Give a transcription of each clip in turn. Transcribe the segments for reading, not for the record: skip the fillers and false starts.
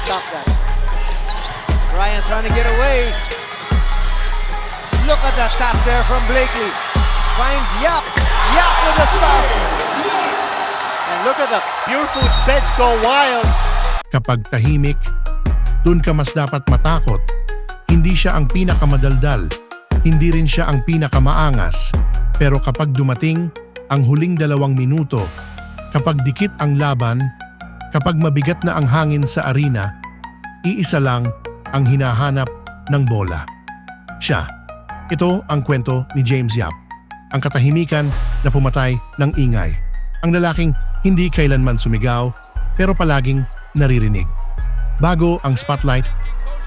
stop that. Ryan trying to get away. Look at that tap there from Blakely. Finds Yap. Yap with the stop. And look at the Pure Foods bench go wild. Kapag tahimik, dun ka mas dapat matakot. Hindi siya ang pinakamadaldal, hindi rin siya ang pinakamaangas. Pero kapag dumating ang huling 2 minuto, kapag dikit ang laban, kapag mabigat na ang hangin sa arena, iisa lang ang hinahanap ng bola. Siya. Ito ang kwento ni James Yap. Ang katahimikan na pumatay ng ingay. Ang lalaking hindi kailanman sumigaw, pero palaging naririnig. Bago ang spotlight,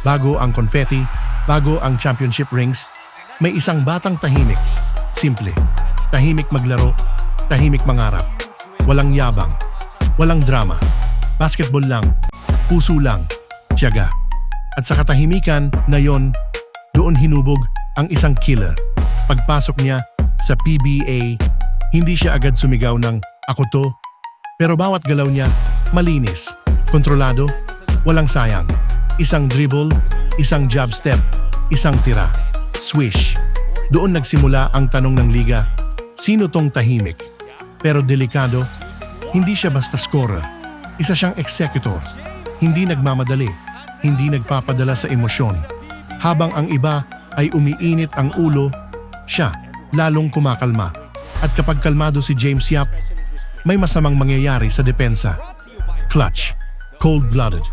bago ang confetti, bago ang championship rings, may isang batang tahimik. Simple. Tahimik maglaro, tahimik mangarap. Walang yabang, walang drama. Basketball lang, puso lang, tiyaga. At sa katahimikan na yon, doon hinubog ang isang killer. Pagpasok niya sa PBA, hindi siya agad sumigaw ng "Ako to", pero bawat galaw niya malinis, kontrolado, walang sayang. Isang dribble, isang jab step, isang tira. Swish. Doon nagsimula ang tanong ng liga, sino tong tahimik? Pero delikado, hindi siya basta scorer. Isa siyang executor. Hindi nagmamadali, hindi nagpapadala sa emosyon. Habang ang iba ay umiinit ang ulo, siya lalong kumakalma. At kapag kalmado si James Yap, may masamang mangyayari sa depensa. Clutch, cold-blooded,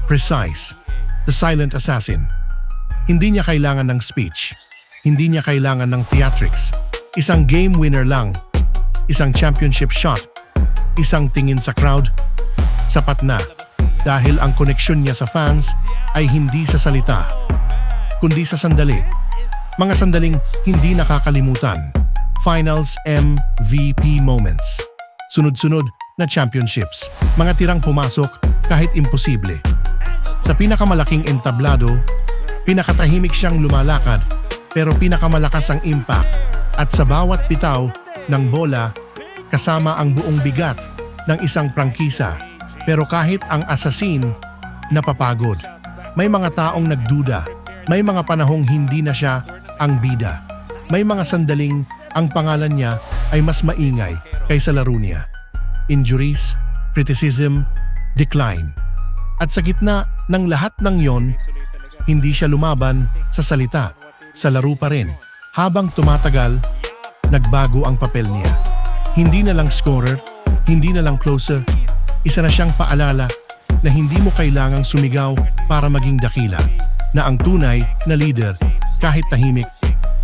precise, the silent assassin. Hindi niya kailangan ng speech. Hindi niya kailangan ng theatrics. Isang game winner lang. Isang championship shot. Isang tingin sa crowd. Sapat na. Dahil ang koneksyon niya sa fans ay hindi sa salita, kundi sa sandali. Mga sandaling hindi nakakalimutan. Finals MVP moments. Sunod-sunod na championships. Mga tirang pumasok kahit imposible. Sa pinakamalaking entablado, pinakatahimik siyang lumalakad pero pinakamalakas ang impact. At sa bawat bitaw ng bola, kasama ang buong bigat ng isang prangkisa. Pero kahit ang assassin, napapagod. May mga taong nagduda. May mga panahong hindi na siya ang bida. May mga sandaling ang pangalan niya ay mas maingay kaysa laro niya. Injuries, criticism, decline. At sa gitna ng lahat ng yon, hindi siya lumaban sa salita. Sa laro pa rin. Habang tumatagal, nagbago ang papel niya. Hindi na lang scorer, hindi na lang closer. Isa na siyang paalala na hindi mo kailangang sumigaw para maging dakila. Na ang tunay na leader, kahit tahimik,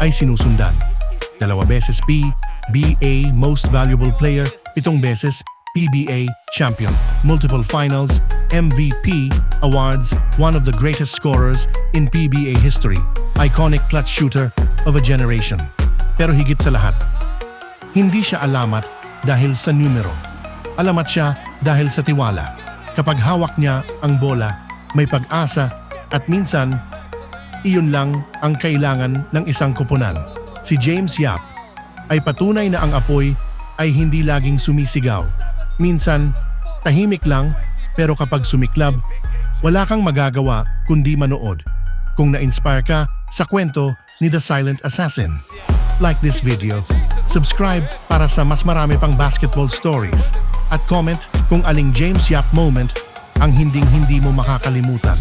ay sinusundan. 2 beses PBA Most Valuable Player, 7 beses PBA Champion, multiple finals, MVP awards, one of the greatest scorers in PBA history, iconic clutch shooter of a generation. Pero higit sa lahat, hindi siya alamat dahil sa numero. Alamat siya dahil sa tiwala. Kapag hawak niya ang bola, may pag-asa at minsan, iyon lang ang kailangan ng isang koponan. Si James Yap ay patunay na ang apoy ay hindi laging sumisigaw. Minsan, tahimik lang, pero kapag sumiklab, wala kang magagawa kundi manood. Kung na-inspire ka sa kwento ni The Silent Assassin, like this video, subscribe para sa mas marami pang basketball stories, at comment kung aling James Yap moment ang hinding-hindi mo makakalimutan.